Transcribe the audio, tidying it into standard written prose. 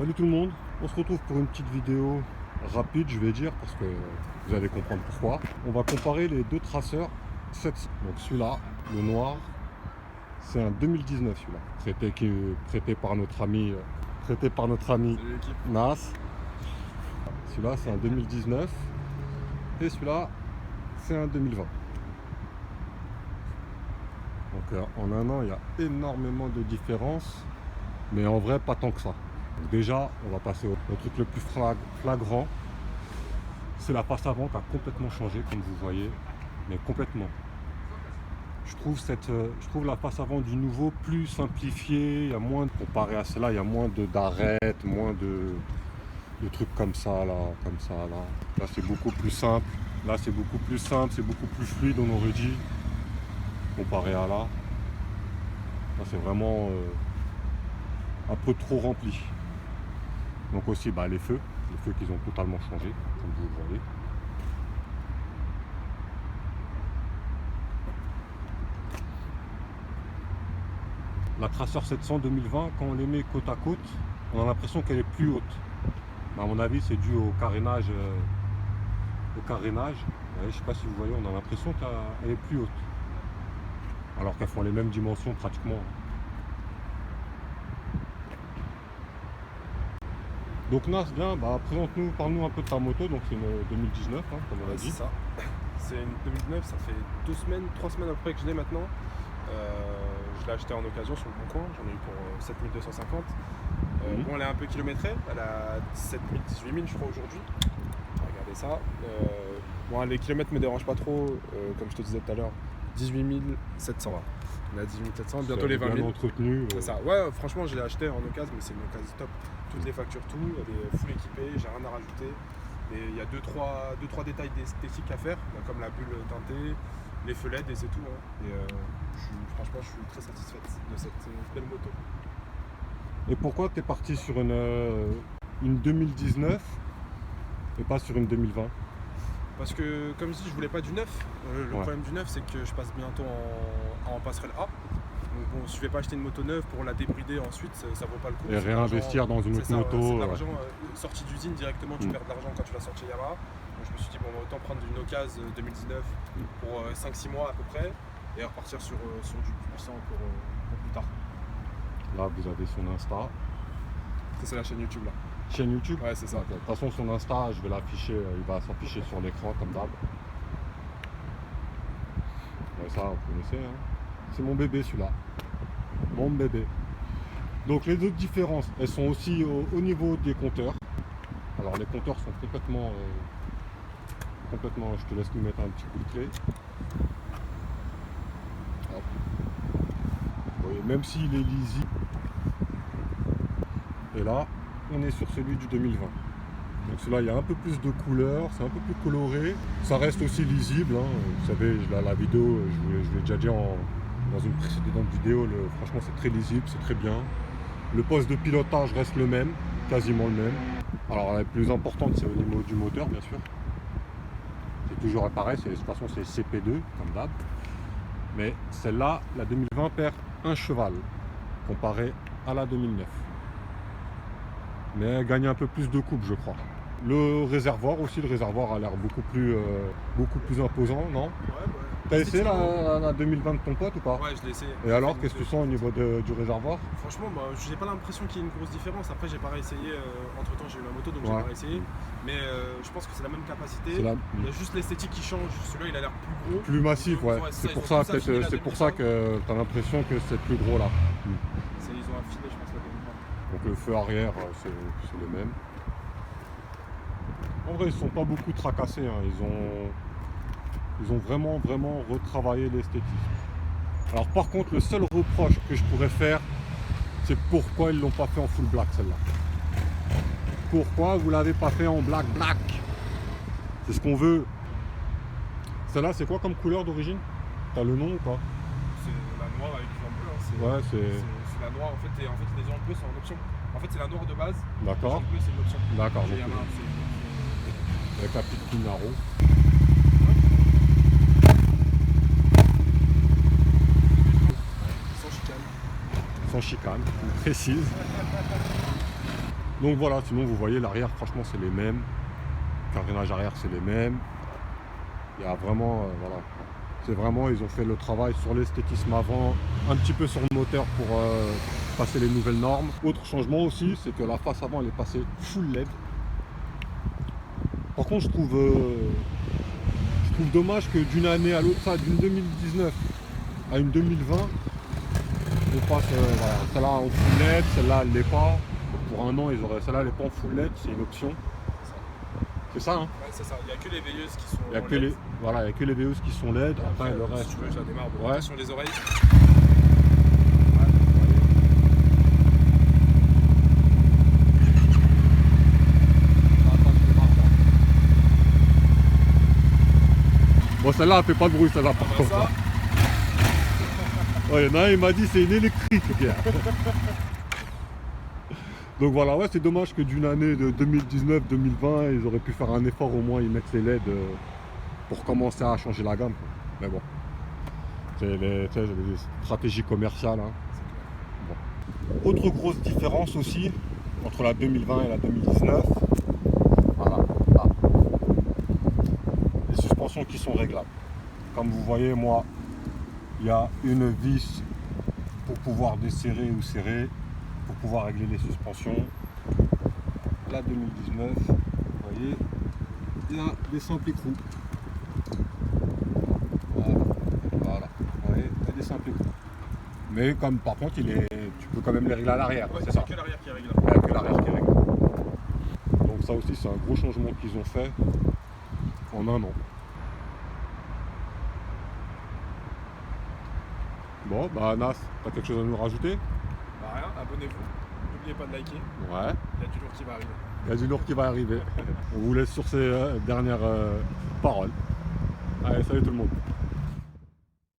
Salut tout le monde, on se retrouve pour une petite vidéo rapide je vais dire parce que vous allez comprendre pourquoi. On va comparer les deux traceurs 700. Donc celui-là, le noir, c'est un 2019 celui-là, prêté par notre ami Nas. Celui-là c'est un 2019 et celui-là c'est un 2020. Donc en un an il y a énormément de différences, mais en vrai pas tant que ça. Donc déjà on va passer au truc le plus flagrant, c'est la face avant qui a complètement changé comme vous voyez, mais complètement. Je trouve la face avant du nouveau plus simplifiée, il y a moins, comparé à celle-là, il y a moins d'arêtes, moins de trucs comme ça là. Là c'est beaucoup plus simple, c'est beaucoup plus fluide on aurait dit, comparé à là. Là c'est vraiment un peu trop rempli. Donc aussi les feux qu'ils ont totalement changé, comme vous le voyez. La Tracer 700 2020, quand on les met côte à côte, on a l'impression qu'elle est plus haute. Mais à mon avis, c'est dû au carénage. Ouais, je sais pas si vous voyez, on a l'impression qu'elle est plus haute. Alors qu'elles font les mêmes dimensions pratiquement. Donc Nas, viens, présente-nous, parle-nous un peu de ta moto. Donc c'est une 2019, comme on l'a dit. C'est ça. C'est une 2019, ça fait 3 semaines après que je l'ai maintenant. Je l'ai acheté en occasion sur le bon coin, j'en ai eu pour 7250. Bon, elle est un peu kilométrée, elle a 17 000, 18 000 je crois aujourd'hui. Regardez ça. Bon, les kilomètres me dérangent pas trop, comme je te disais tout à l'heure. 18 700. On a 18 700, bientôt les 20 000. Entretenu. C'est ça. Ouais, franchement, je l'ai acheté en occasion, mais c'est une occasion top. Toutes les factures, tout, elle est full équipée, j'ai rien à rajouter. Et il y a 2-3 détails esthétiques à faire, comme la bulle teintée, les feux LED et c'est tout. Et franchement, je suis très satisfait de cette belle moto. Et pourquoi tu es parti sur une 2019 et pas sur une 2020? Parce que, comme je dis, je voulais pas du neuf. Le problème du neuf, c'est que je passe bientôt en passerelle A. Donc bon, si je vais pas acheter une moto neuve pour la débrider ensuite, ça vaut pas le coup. Et réinvestir dans une autre moto. C'est de l'argent sorti d'usine directement, tu perds de l'argent quand tu l'as sorti Yamaha. Donc je me suis dit, autant prendre une occasion 2019 pour 5-6 mois à peu près et repartir sur du plus puissant pour plus tard. Là, vous avez son Insta. Ça, c'est la chaîne YouTube là. Chaîne YouTube? Ouais, c'est ça. De toute façon, son Insta, je vais l'afficher, il va s'afficher sur l'écran comme d'hab. Ouais, ça, vous connaissez, C'est mon bébé celui-là. Mon bébé. Donc les autres différences, elles sont aussi au niveau des compteurs. Alors les compteurs sont complètement, je te laisse nous mettre un petit coup de clé. Hop. Vous voyez, même s'il est lisible. Et là, on est sur celui du 2020. Donc celui-là, il y a un peu plus de couleurs, c'est un peu plus coloré. Ça reste aussi lisible. Vous savez, la vidéo, je vous l'ai déjà dit dans une précédente vidéo, franchement c'est très lisible, c'est très bien. Le poste de pilotage reste le même, quasiment le même. Alors la plus importante, c'est au niveau du moteur, bien sûr. C'est toujours pareil, de toute façon c'est CP2, comme d'hab. Mais celle-là, la 2020 perd un cheval, comparé à la 2009. Mais elle gagne un peu plus de coupe, je crois. Le réservoir aussi, a l'air beaucoup plus imposant, non? T'as essayé la 2020 de ton pote ou pas? Ouais, je l'ai essayé. Et alors, qu'est-ce que tu sens au niveau du réservoir? Franchement, j'ai pas l'impression qu'il y ait une grosse différence. Après, j'ai pas réessayé. Entre temps, j'ai eu la moto, donc j'ai pas réessayé. Mais je pense que c'est la même capacité. Il y a juste l'esthétique qui change. Celui-là, il a l'air plus gros. Plus massif, ouais. C'est pour ça que t'as l'impression que c'est plus gros là. Ils ont affiné, je pense, la 2020. Donc le feu arrière, c'est le même. En vrai, ils sont pas beaucoup tracassés. Ils ont vraiment retravaillé l'esthétisme. Alors par contre, le seul reproche que je pourrais faire, c'est pourquoi ils l'ont pas fait en full black celle-là. Pourquoi vous l'avez pas fait en black? C'est ce qu'on veut. Celle-là, c'est quoi comme couleur d'origine? T'as le nom ou pas? C'est la noire avec du blanc bleu. C'est la noire en fait. Et en fait, les gens bleus c'est en option. En fait, c'est la noire de base. D'accord. Les gens bleus c'est une option. D'accord. Avec la petite Pinaro. Sans chicane, précise. Donc voilà, sinon vous voyez l'arrière, franchement c'est les mêmes. Carénage arrière c'est les mêmes. Il y a vraiment, voilà. C'est vraiment, ils ont fait le travail sur l'esthétisme avant, un petit peu sur le moteur pour passer les nouvelles normes. Autre changement aussi, c'est que la face avant elle est passée full LED. Par contre je trouve dommage que d'une année à l'autre, ça d'une 2019 à une 2020, on passe voilà, celle-là en full LED, celle-là elle l'est pas. Pour un an, ils auraient celle-là elle est pas en full LED, c'est une option. C'est ça, hein? Ouais, c'est ça. Il n'y a que les veilleuses qui sont. Il n'y a que les, voilà, il y a que les veilleuses qui sont LED. Après le reste. Si tu veux, je la démarre. Bon, Ouais. attention les oreilles. Bon, celle-là elle fait pas de bruit, celle-là par contre. Ça, Ouais, il y en a un, il m'a dit c'est une électrique, Pierre. Donc voilà, ouais, c'est dommage que d'une année de 2019-2020, ils auraient pu faire un effort au moins, ils mettent les LED pour commencer à changer la gamme. Mais bon, c'est les stratégies commerciales. Hein. Bon. Autre grosse différence aussi entre la 2020 et la 2019, voilà, là. Les suspensions qui sont réglables. Comme vous voyez, moi, il y a une vis pour pouvoir desserrer ou serrer, pour pouvoir régler les suspensions. La 2019, vous voyez, il y a des simples écrous. Voilà, vous voyez, il y a des simples écrous. Mais comme par contre, tu peux quand même les régler à l'arrière, ouais, c'est ça. que l'arrière qui est réglable. Il n'y a que l'arrière qui est réglable. Donc ça aussi, c'est un gros changement qu'ils ont fait en un an. Bon, bah Nas, t'as quelque chose à nous rajouter? Bah rien, abonnez-vous. N'oubliez pas de liker. Ouais. Il y a du lourd qui va arriver. Il y a du lourd qui va arriver. On vous laisse sur ces dernières paroles. Allez, salut tout le monde.